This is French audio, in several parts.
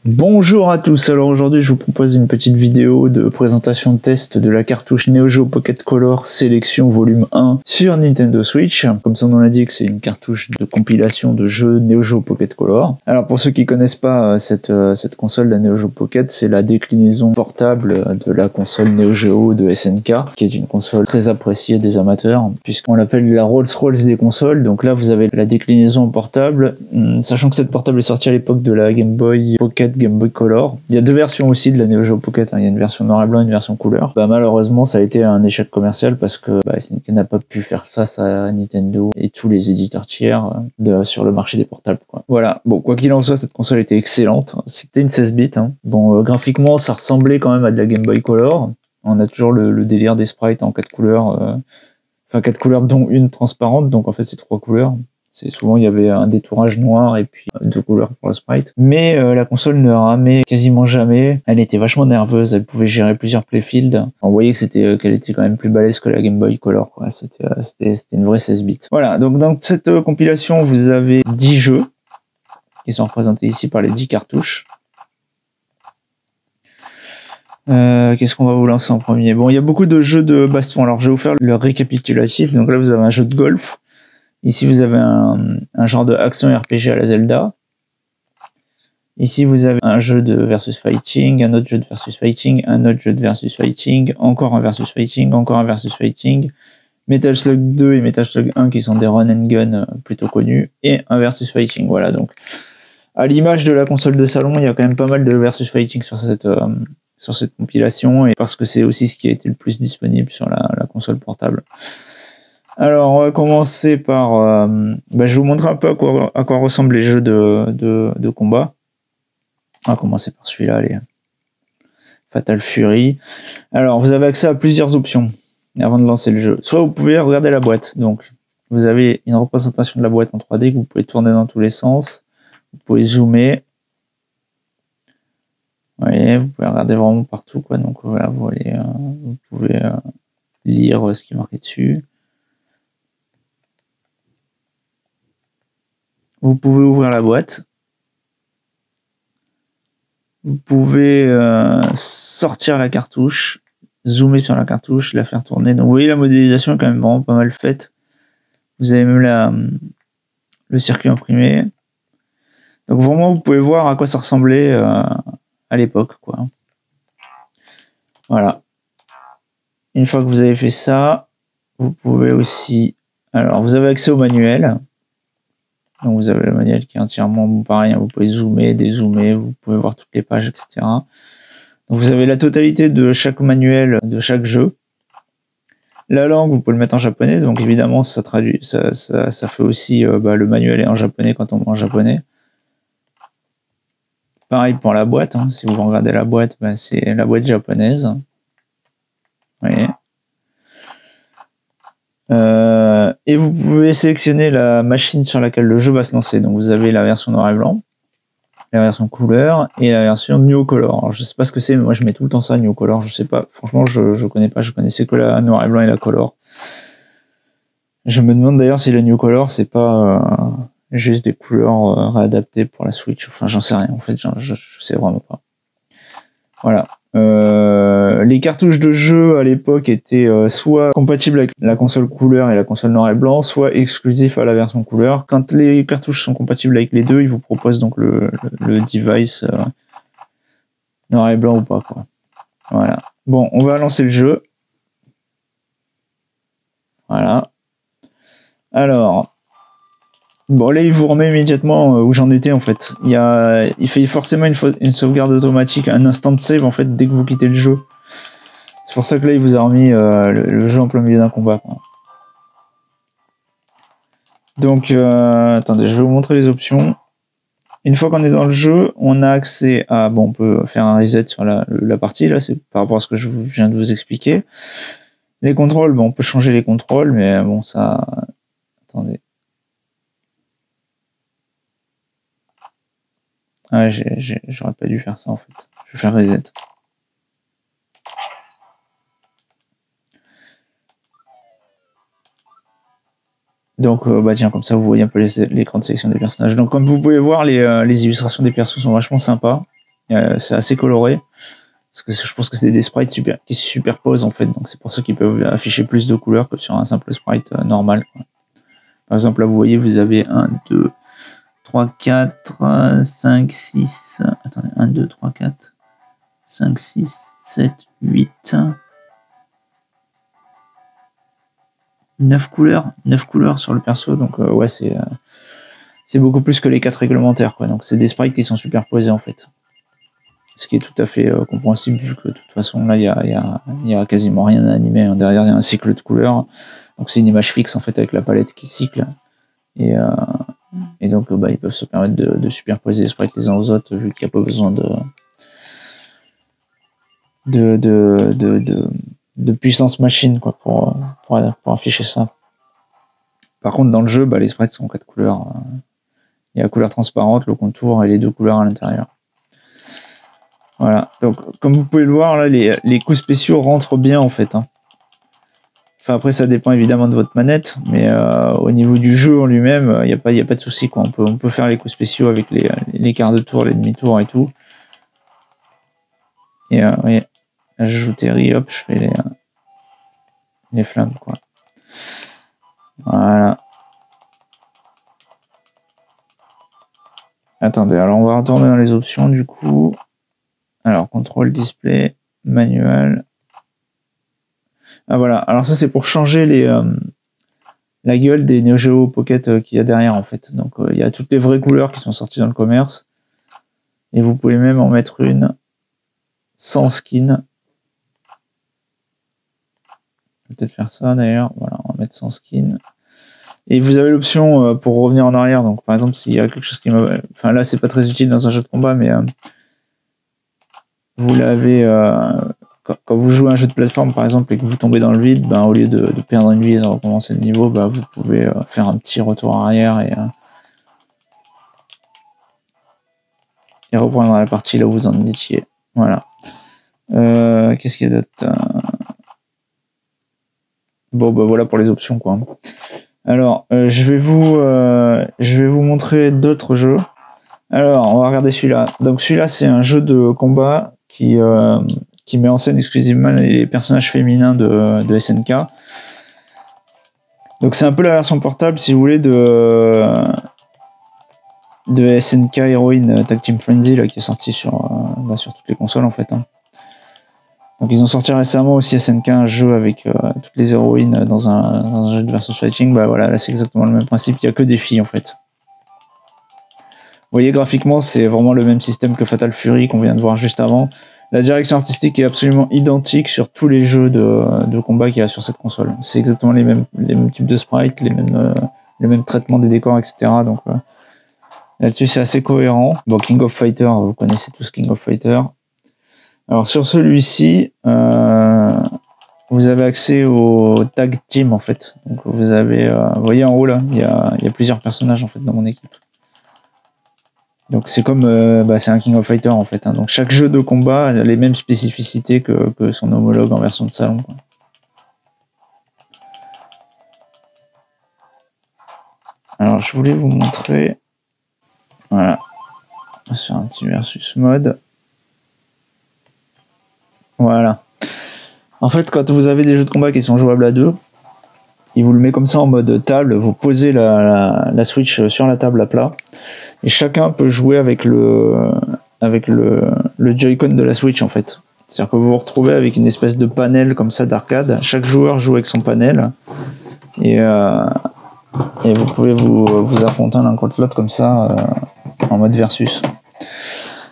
Bonjour à tous, alors aujourd'hui je vous propose une petite vidéo de présentation de test de la cartouche Neo Geo Pocket Color Sélection volume 1 sur Nintendo Switch. Comme son nom l'indique, c'est une cartouche de compilation de jeux Neo Geo Pocket Color. Alors pour ceux qui connaissent pas cette console, la Neo Geo Pocket, c'est la déclinaison portable de la console Neo Geo de SNK, qui est une console très appréciée des amateurs, puisqu'on l'appelle la Rolls-Royce des consoles. Donc là vous avez la déclinaison portable, sachant que cette portable est sortie à l'époque de la Game Boy Pocket, Game Boy Color. Il y a deux versions aussi de la Neo Geo Pocket, il y a une version noir et blanc et une version couleur. Malheureusement ça a été un échec commercial parce que SNK n'a pas pu faire face à Nintendo et tous les éditeurs tiers sur le marché des portables, quoi. Voilà, bon, quoi qu'il en soit, cette console était excellente. C'était une 16 bits. Bon, graphiquement ça ressemblait quand même à de la Game Boy Color. On a toujours le délire des sprites en 4 couleurs, enfin 4 couleurs dont une transparente, donc en fait c'est 3 couleurs. C'est souvent il y avait un détourage noir et puis 2 couleurs pour le sprite. Mais la console ne ramait quasiment jamais. Elle était vachement nerveuse, elle pouvait gérer plusieurs playfields. On voyait que qu'elle était quand même plus balèze que la Game Boy Color, quoi. C'était une vraie 16 bits. Voilà, donc dans cette compilation, vous avez 10 jeux qui sont représentés ici par les 10 cartouches. Qu'est-ce qu'on va vous lancer en premier? Bon, il y a beaucoup de jeux de baston. Alors je vais vous faire le récapitulatif. Donc là, vous avez un jeu de golf. Ici, vous avez un genre de action RPG à la Zelda. Ici, vous avez un jeu de versus fighting, un autre jeu de versus fighting, un autre jeu de versus fighting, encore un versus fighting, encore un versus fighting, Metal Slug 2 et Metal Slug 1 qui sont des run and gun plutôt connus, et un versus fighting. Voilà, donc à l'image de la console de salon, il y a quand même pas mal de versus fighting sur cette compilation, et parce que c'est aussi ce qui a été le plus disponible sur la console portable. Alors, on va commencer par... je vais vous montrer un peu à quoi ressemblent les jeux de combat. On va commencer par celui-là, allez. Fatal Fury. Alors, vous avez accès à plusieurs options avant de lancer le jeu. Soit vous pouvez regarder la boîte. Donc, vous avez une représentation de la boîte en 3D que vous pouvez tourner dans tous les sens. Vous pouvez zoomer. Vous voyez, vous pouvez regarder vraiment partout, quoi. Donc, voilà, vous pouvez lire ce qui est marqué dessus. Vous pouvez ouvrir la boîte. Vous pouvez sortir la cartouche, zoomer sur la cartouche, la faire tourner. Donc vous voyez, la modélisation est quand même vraiment pas mal faite. Vous avez même le circuit imprimé. Donc vraiment, vous pouvez voir à quoi ça ressemblait à l'époque, quoi. Voilà. Une fois que vous avez fait ça, vous pouvez aussi... Alors, vous avez accès au manuel. Donc vous avez le manuel qui est entièrement pareil, vous pouvez zoomer, dézoomer, vous pouvez voir toutes les pages, etc. Donc vous avez la totalité de chaque manuel de chaque jeu. La langue, vous pouvez le mettre en japonais, donc évidemment ça traduit, ça fait aussi le manuel est en japonais quand on met en japonais. Pareil pour la boîte, si vous regardez la boîte, c'est la boîte japonaise. Vous voyez. Et vous pouvez sélectionner la machine sur laquelle le jeu va se lancer. Donc vous avez la version noir et blanc, la version couleur et la version New Color. Alors je sais pas ce que c'est, mais moi je mets tout le temps ça New Color. Je sais pas, franchement je connais pas, je connaissais que la noir et blanc et la color. Je me demande d'ailleurs si la New Color c'est pas juste des couleurs réadaptées pour la Switch. Enfin j'en sais rien, en fait je sais vraiment pas. Voilà. Les cartouches de jeu à l'époque étaient soit compatibles avec la console couleur et la console noir et blanc, soit exclusifs à la version couleur. Quand les cartouches sont compatibles avec les deux, ils vous proposent donc le device noir et blanc ou pas, quoi. Voilà. Bon, on va lancer le jeu. Voilà. Alors, bon là il vous remet immédiatement où j'en étais en fait. Il fait forcément une sauvegarde automatique, un instant de save en fait dès que vous quittez le jeu. C'est pour ça que là il vous a remis le jeu en plein milieu d'un combat, quoi. Donc attendez, je vais vous montrer les options. Une fois qu'on est dans le jeu, on a accès à... Bon, on peut faire un reset sur la partie, là, c'est par rapport à ce que je viens de vous expliquer. Les contrôles, bon, on peut changer les contrôles, mais bon, ça... Attendez. Ah, j'aurais pas dû faire ça, en fait. Je vais faire reset. Donc, tiens, comme ça, vous voyez un peu l'écran de sélection des personnages. Donc, comme vous pouvez voir, les illustrations des persos sont vachement sympas. C'est assez coloré. Parce que je pense que c'est des sprites qui se superposent en fait. Donc c'est pour ça qu'ils peuvent afficher plus de couleurs que sur un simple sprite normal, quoi. Par exemple, là vous voyez, vous avez 1, 2, 3, 4, 5, 6. Attendez, 1, 2, 3, 4, 5, 6, 7, 8. 9 couleurs sur le perso. Donc ouais, c'est beaucoup plus que les 4 réglementaires, quoi. Donc c'est des sprites qui sont superposés en fait. Ce qui est tout à fait compréhensible vu que de toute façon là il y a quasiment rien à animer, hein. Derrière il y a un cycle de couleurs. Donc c'est une image fixe en fait avec la palette qui cycle. Et donc ils peuvent se permettre de superposer les sprites les uns aux autres vu qu'il n'y a pas besoin de puissance machine, quoi, pour afficher ça. Par contre dans le jeu, les sprites sont en 4 couleurs. Il y a la couleur transparente, le contour et les 2 couleurs à l'intérieur. Voilà, donc comme vous pouvez le voir là, les coups spéciaux rentrent bien en fait, hein. Enfin après ça dépend évidemment de votre manette, mais au niveau du jeu en lui-même, il n'y a pas de souci, quoi. On peut faire les coups spéciaux avec les quarts de tour, les demi-tours et tout. Et oui, j'ajoute Terry, hop, je fais les flammes, quoi. Voilà. Attendez, alors on va retourner dans les options du coup. Alors contrôle display, manuel. Ah voilà, alors ça c'est pour changer la gueule des Neo Geo Pocket qu'il y a derrière en fait. Donc il y a toutes les vraies couleurs qui sont sorties dans le commerce. Et vous pouvez même en mettre une sans skin. Peut-être faire ça d'ailleurs. Voilà, on va mettre sans skin. Et vous avez l'option pour revenir en arrière. Donc par exemple s'il y a quelque chose qui m'a... Enfin là c'est pas très utile dans un jeu de combat, mais vous l'avez... quand vous jouez à un jeu de plateforme par exemple et que vous tombez dans le vide, au lieu de perdre une vie et de recommencer le niveau, vous pouvez faire un petit retour arrière et reprendre la partie là où vous en étiez. Voilà. Qu'est-ce qu'il y a d'autre? Bon voilà pour les options, quoi. Alors je vais vous montrer d'autres jeux. Alors on va regarder celui-là. Donc celui-là c'est un jeu de combat qui met en scène exclusivement les personnages féminins de SNK. Donc c'est un peu la version portable si vous voulez de SNK Heroine Tag Team Frenzy là, qui est sorti sur toutes les consoles en fait, hein. Donc ils ont sorti récemment aussi SNK, un jeu avec toutes les héroïnes dans un jeu de versus fighting. Voilà, là c'est exactement le même principe, il n'y a que des filles en fait. Vous voyez, graphiquement c'est vraiment le même système que Fatal Fury qu'on vient de voir juste avant. La direction artistique est absolument identique sur tous les jeux de combat qu'il y a sur cette console. C'est exactement les mêmes types de sprites, les mêmes traitements des décors, etc. Donc là-dessus c'est assez cohérent. Bon, King of Fighter, vous connaissez tous King of Fighter. Alors sur celui-ci, vous avez accès au tag team en fait. Donc vous avez, vous voyez en haut là, il y a plusieurs personnages en fait dans mon équipe. Donc c'est comme, c'est un King of Fighter en fait, hein. Donc chaque jeu de combat a les mêmes spécificités que son homologue en version de salon, quoi. Alors je voulais vous montrer, voilà, sur un petit versus mode. Voilà. En fait, quand vous avez des jeux de combat qui sont jouables à deux, il vous le met comme ça en mode table. Vous posez la Switch sur la table à plat et chacun peut jouer avec le Joy-Con de la Switch en fait. C'est-à-dire que vous vous retrouvez avec une espèce de panel comme ça d'arcade. Chaque joueur joue avec son panel et vous pouvez vous affronter l'un contre l'autre comme ça en mode versus.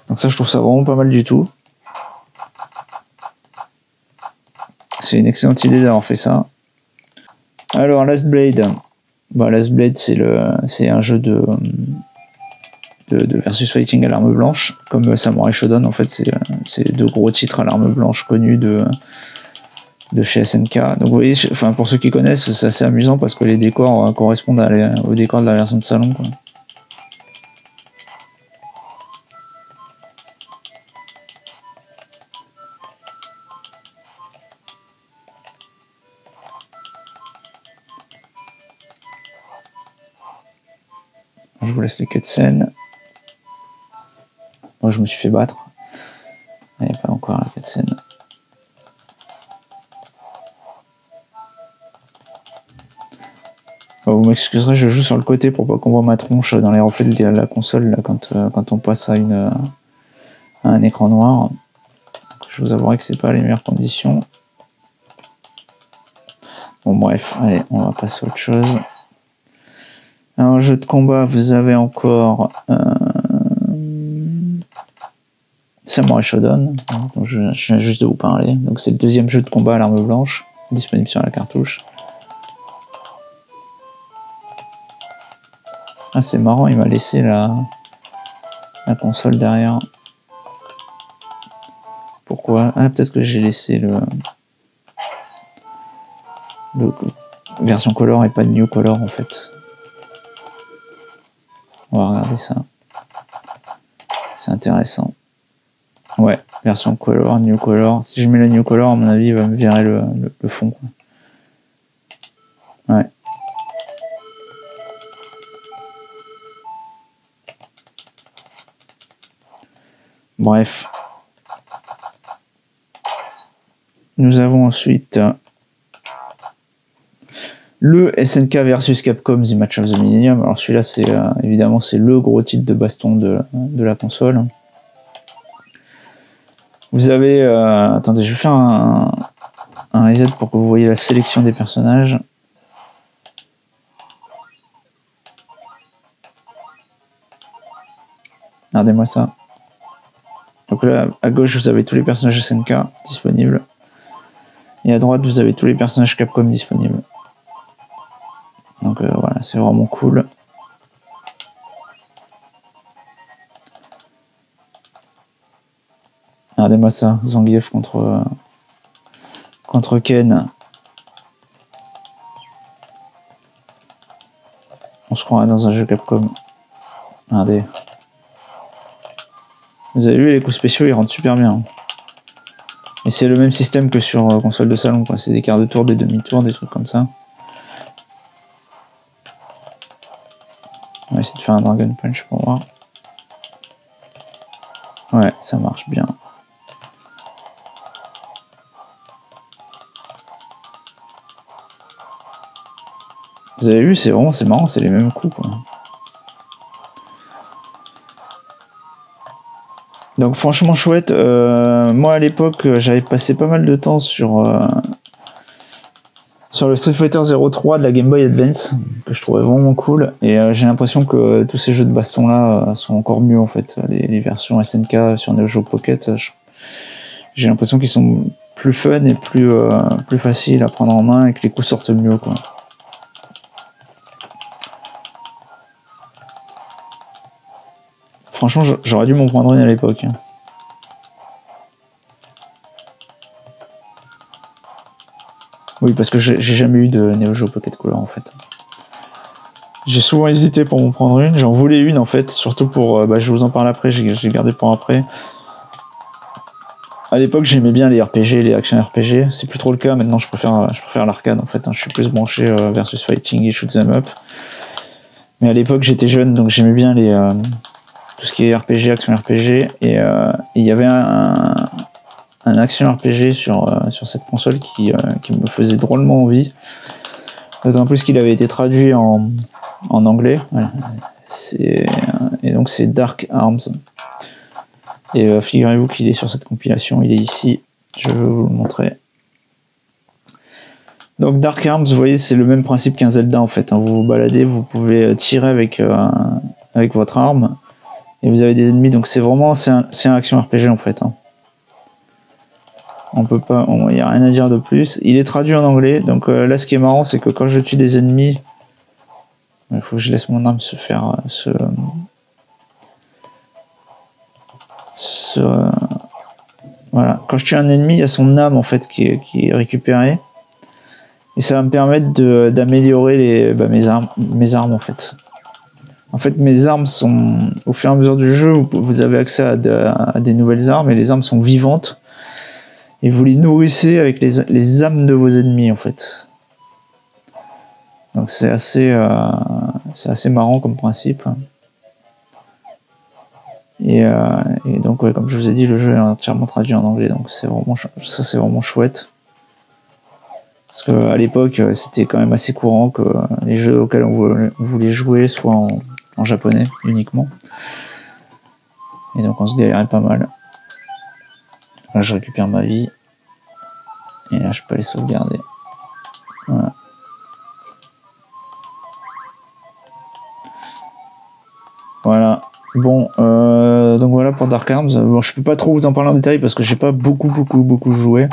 Donc ça, je trouve ça vraiment pas mal du tout. C'est une excellente idée d'avoir fait ça. Alors Last Blade, Last Blade c'est un jeu de versus fighting à l'arme blanche, comme Samurai Shodown en fait, c'est deux gros titres à l'arme blanche connus de chez SNK. Donc vous voyez, pour ceux qui connaissent, c'est assez amusant parce que les décors correspondent aux décors de la version de salon, quoi. Je vous laisse les cutscenes. Moi je me suis fait battre. Il n'y a pas encore la cutscene. Vous m'excuserez, je joue sur le côté pour pas qu'on voit ma tronche dans les reflets de la console là, quand on passe à un écran noir. Je vous avouerai que c'est pas les meilleures conditions. Bon bref, allez, on va passer à autre chose. Alors, jeu de combat, vous avez encore Samurai Shodown, dont je viens juste de vous parler. Donc c'est le deuxième jeu de combat à l'arme blanche, disponible sur la cartouche. Ah, c'est marrant, il m'a laissé la console derrière. Pourquoi? Ah, peut-être que j'ai laissé le version color et pas de new color en fait. On va regarder ça. C'est intéressant. Ouais, version color, new color. Si je mets la new color, à mon avis, il va me virer le fond. Quoi. Ouais. Bref. Nous avons ensuite le SNK versus Capcom The Match of the Millennium. Alors celui-là, c'est évidemment c'est le gros titre de baston de la console. Vous avez... attendez, je vais faire un reset pour que vous voyez la sélection des personnages. Regardez-moi ça. Donc là, à gauche, vous avez tous les personnages SNK disponibles. Et à droite, vous avez tous les personnages Capcom disponibles. Donc voilà, c'est vraiment cool. Regardez-moi ça, Zangief contre Ken. On se croirait dans un jeu Capcom. Regardez. Vous avez vu, les coups spéciaux, ils rentrent super bien. Et c'est le même système que sur console de salon, quoi. C'est des quarts de tour, des demi-tours, des trucs comme ça. On va essayer de faire un Dragon Punch pour voir. Ouais, ça marche bien. Vous avez vu, c'est marrant, c'est les mêmes coups, quoi. Donc franchement chouette. Moi à l'époque, j'avais passé pas mal de temps sur le Street Fighter 03 de la Game Boy Advance, que je trouvais vraiment cool. Et j'ai l'impression que tous ces jeux de baston là sont encore mieux en fait. Les versions SNK sur Neo Geo Pocket, j'ai l'impression qu'ils sont plus fun et plus faciles à prendre en main et que les coups sortent mieux, quoi. Franchement, j'aurais dû m'en prendre une à l'époque. Oui, parce que j'ai jamais eu de Neo Geo Pocket Color en fait. J'ai souvent hésité pour m'en prendre une. J'en voulais une en fait, surtout pour... je vous en parle après, j'ai gardé pour après. À l'époque, j'aimais bien les RPG, les action RPG. C'est plus trop le cas. Maintenant, je préfère l'arcade en fait. Je suis plus branché versus fighting et shoot 'em up. Mais à l'époque, j'étais jeune, donc j'aimais bien tout ce qui est RPG, action RPG. Et il y avait un action RPG sur cette console qui me faisait drôlement envie. D'autant plus qu'il avait été traduit en anglais. Voilà. Et donc c'est Dark Arms. Et figurez-vous qu'il est sur cette compilation, il est ici. Je vais vous le montrer. Donc Dark Arms, vous voyez, c'est le même principe qu'un Zelda en fait. Vous vous baladez, vous pouvez tirer avec votre arme. Et vous avez des ennemis, donc c'est un action RPG en fait. On peut pas, il n'y a rien à dire de plus. Il est traduit en anglais, donc là ce qui est marrant, c'est que quand je tue des ennemis, il faut que je laisse mon arme se faire voilà. Quand je tue un ennemi, il y a son âme en fait qui est récupérée, et ça va me permettre d'améliorer mes armes en fait. En fait, mes armes sont, au fur et à mesure du jeu, vous avez accès à des nouvelles armes, et les armes sont vivantes. Et vous les nourrissez avec les âmes de vos ennemis, en fait. Donc c'est assez marrant comme principe. Et donc ouais, comme je vous ai dit, le jeu est entièrement traduit en anglais, donc c'est vraiment c'est vraiment chouette. Parce qu'à l'époque, c'était quand même assez courant que les jeux auxquels on voulait jouer soient en japonais uniquement. Et donc on se galérait pas mal. Là je récupère ma vie. Et là je peux les sauvegarder. Voilà. Voilà. Bon, donc voilà pour Dark Arms. Bon, je peux pas trop vous en parler en détail parce que j'ai pas beaucoup joué.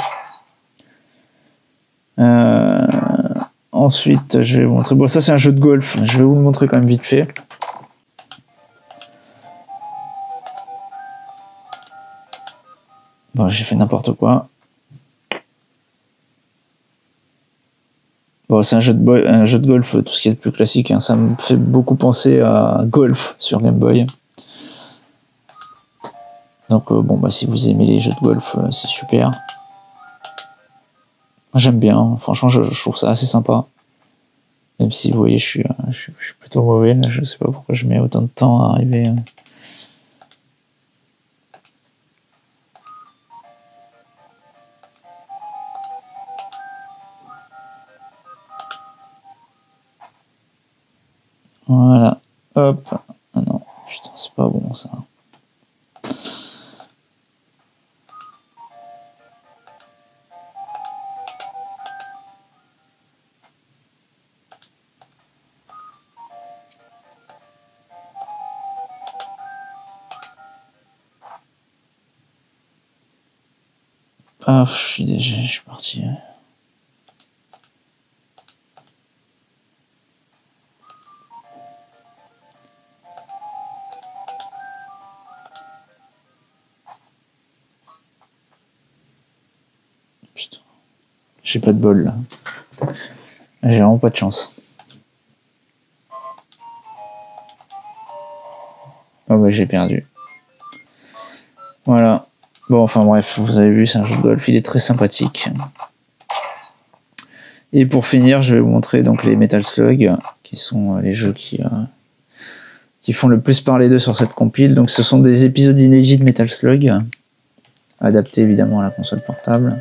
Ensuite, je vais vous montrer. Bon, ça c'est un jeu de golf. Je vais vous le montrer quand même vite fait. Bon, j'ai fait n'importe quoi. Bon, c'est un jeu de golf, tout ce qui est le plus classique. Hein. Ça me fait beaucoup penser à Golf sur Game Boy. Donc bon, bah si vous aimez les jeux de golf, c'est super. J'aime bien. Franchement, je trouve ça assez sympa. Même si vous voyez, je suis plutôt mauvais. Là, je sais pas pourquoi je mets autant de temps à arriver. Voilà. Hop. Ah non, putain, c'est pas bon ça. Ah, je suis parti. Putain. J'ai pas de bol là. J'ai vraiment pas de chance. Oh bah j'ai perdu. Voilà. Bon, enfin bref, vous avez vu, c'est un jeu de golf, il est très sympathique. Et pour finir, je vais vous montrer donc les Metal Slug, qui sont les jeux qui font le plus parler d'eux sur cette compile. Donc ce sont des épisodes inédits de Metal Slug, adaptés évidemment à la console portable.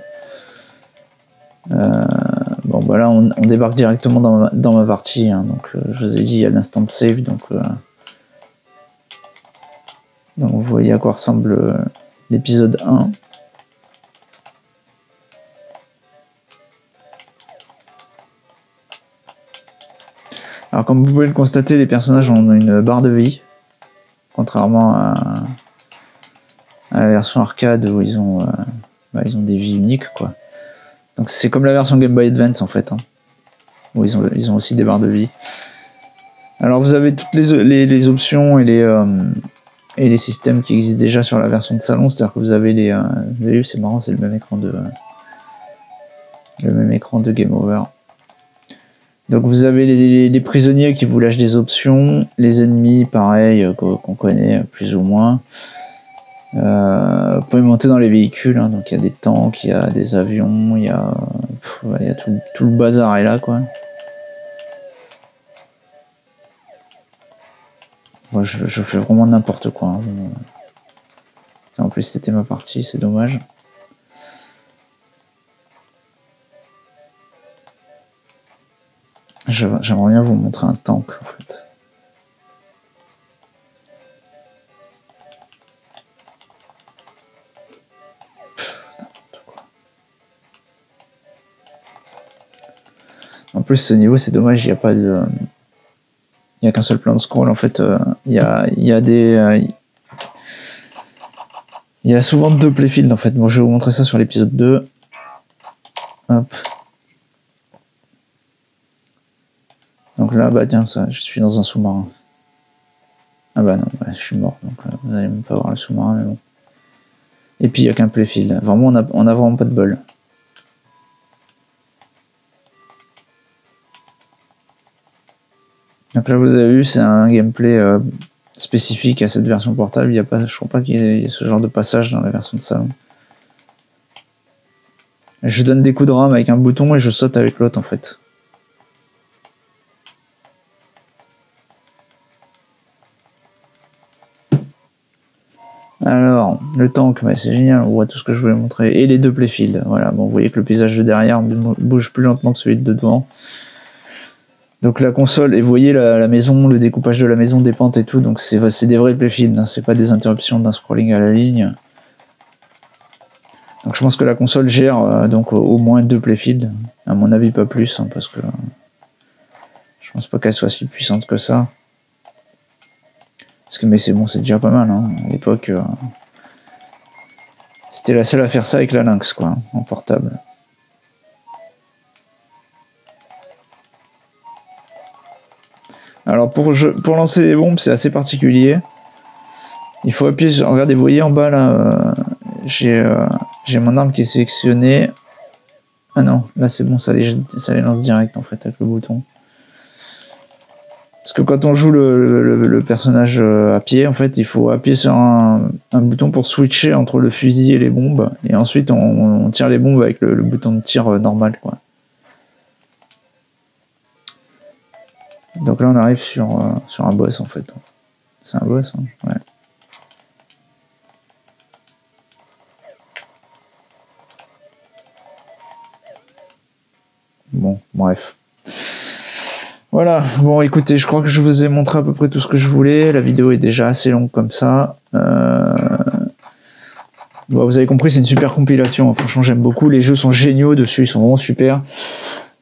Bon bah là on débarque directement dans ma partie, hein. Donc je vous ai dit il y a l'instant save, donc vous voyez à quoi ressemble l'épisode 1. Alors comme vous pouvez le constater, les personnages ont une barre de vie, contrairement à la version arcade où ils ont des vies uniques, quoi. Donc c'est comme la version Game Boy Advance en fait, hein, où ils ont aussi des barres de vie. Alors vous avez toutes les options et les systèmes qui existent déjà sur la version de salon, c'est-à-dire que vous avez vous avez vu, c'est marrant, c'est le même écran de Game Over. Donc vous avez les prisonniers qui vous lâchent des options, les ennemis pareil qu'on connaît plus ou moins. Vous pouvez monter dans les véhicules, hein, donc il y a des tanks, il y a des avions, il y a tout le bazar est là, quoi. Moi je fais vraiment n'importe quoi, hein. En plus c'était ma partie, c'est dommage. J'aimerais bien vous montrer un tank en fait. En plus ce niveau c'est dommage, il n'y a pas de... Il n'y a qu'un seul plan de scroll en fait. Il y a souvent 2 playfields en fait. Bon, je vais vous montrer ça sur l'épisode 2. Hop. Donc là, bah tiens, ça, je suis dans un sous-marin. Ah bah non, je suis mort, donc vous n'allez même pas voir le sous-marin, mais bon. Et puis il n'y a qu'un playfield. Vraiment, on a vraiment pas de bol. Donc là, vous avez vu, c'est un gameplay spécifique à cette version portable. Il y a pas, je crois pas qu'il y ait ce genre de passage dans la version de salon. Je donne des coups de rame avec un bouton et je saute avec l'autre en fait. Le tank, mais c'est génial, on voit tout ce que je voulais montrer. Et les deux playfields, voilà. Bon, vous voyez que le paysage de derrière bouge plus lentement que celui de devant. Donc la console, et vous voyez la maison, le découpage de la maison, des pentes et tout, donc c'est des vrais playfields, hein, c'est pas des interruptions d'un scrolling à la ligne. Donc je pense que la console gère donc au moins 2 playfields, à mon avis pas plus, hein, parce que je pense pas qu'elle soit si puissante que ça. Parce que mais c'est bon, c'est déjà pas mal, hein. À l'époque, c'était la seule à faire ça avec la Lynx, quoi, en portable. Alors pour lancer les bombes, c'est assez particulier. Il faut appuyer sur... Regardez, vous voyez en bas là, j'ai mon arme qui est sélectionnée. Ah non, là c'est bon, ça les lance direct en fait avec le bouton. Parce que quand on joue le personnage à pied, en fait, il faut appuyer sur un bouton pour switcher entre le fusil et les bombes. Et ensuite, on tire les bombes avec le bouton de tir normal, quoi. Donc là, on arrive sur un boss, en fait. C'est un boss, hein, ouais. Bon, bref. Voilà, bon écoutez, je crois que je vous ai montré à peu près tout ce que je voulais. La vidéo est déjà assez longue comme ça. Bon, vous avez compris, c'est une super compilation. Franchement, j'aime beaucoup. Les jeux sont géniaux dessus, ils sont vraiment super.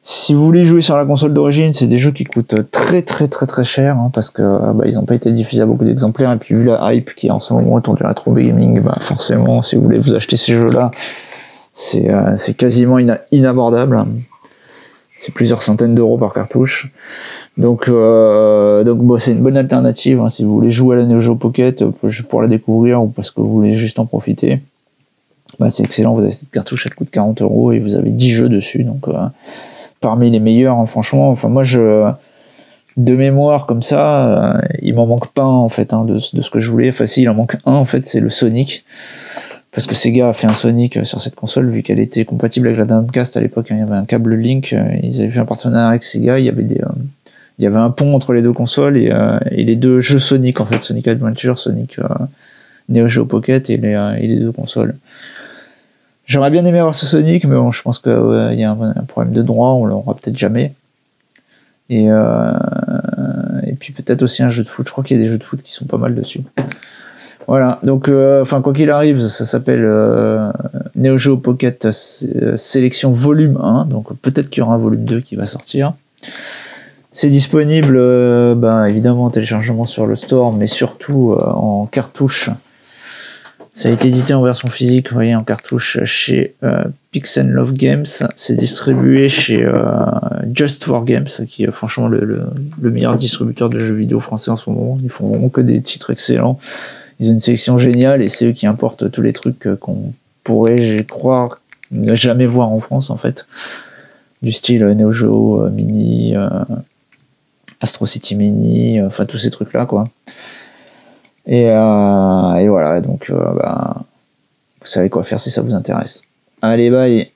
Si vous voulez jouer sur la console d'origine, c'est des jeux qui coûtent très cher, hein, parce que ils n'ont pas été diffusés à beaucoup d'exemplaires. Et puis vu la hype qui est en ce moment autour du rétro gaming, forcément, si vous voulez vous acheter ces jeux-là, c'est quasiment inabordable. C'est plusieurs centaines d'euros par cartouche. Donc bon, c'est une bonne alternative, hein, si vous voulez jouer à la Neo Geo Pocket pour la découvrir ou parce que vous voulez juste en profiter. C'est excellent, vous avez cette cartouche, elle coûte 40 € et vous avez 10 jeux dessus, donc parmi les meilleurs, hein, franchement. Enfin moi de mémoire comme ça, il m'en manque pas en fait, hein, de ce que je voulais. Enfin si, il en manque un en fait, c'est le Sonic. Parce que Sega a fait un Sonic sur cette console, vu qu'elle était compatible avec la Dreamcast à l'époque, hein, il y avait un câble Link, ils avaient fait un partenariat avec Sega, il y avait un pont entre les deux consoles et les deux jeux Sonic en fait, Sonic Adventure, Sonic Neo Geo Pocket et les deux consoles. J'aurais bien aimé avoir ce Sonic, mais bon, je pense qu'il y a un problème de droit, on l'aura peut-être jamais. Et puis peut-être aussi un jeu de foot, je crois qu'il y a des jeux de foot qui sont pas mal dessus. Voilà, donc quoi qu'il arrive, ça s'appelle Neo Geo Pocket Sélection Volume 1, donc peut-être qu'il y aura un volume 2 qui va sortir. C'est disponible évidemment en téléchargement sur le store, mais surtout en cartouche. Ça a été édité en version physique, vous voyez, en cartouche chez Pix & Love Games. C'est distribué chez Just for Games, qui est franchement le meilleur distributeur de jeux vidéo français en ce moment. Ils font vraiment que des titres excellents. Ils ont une sélection géniale et c'est eux qui importent tous les trucs qu'on pourrait, je crois, ne jamais voir en France en fait. Du style Neo Geo Mini, Astro City Mini, enfin tous ces trucs là quoi. Et voilà, donc vous savez quoi faire si ça vous intéresse. Allez, bye.